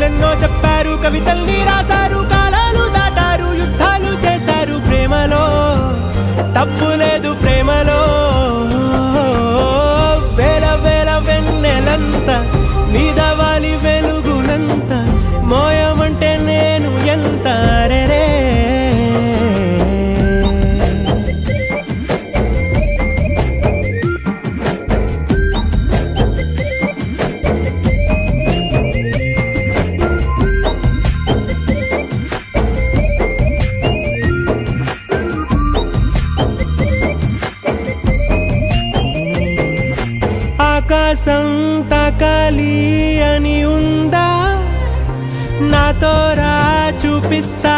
కథలెన్నో చెప్పారు, కవితల్ని రాశారు, కాలాలు దాటారు, యుద్ధాలు చేశారు. ప్రేమలో తప్పు లేదు, ప్రేమలో వేల వేల వెన్నెలంత నీదవాలి వెలుగునంత మోయమంటే నేను ఎంత రే. ఆకాశం తాకాలి అని ఉందా, నాతో రా చూపిస్తా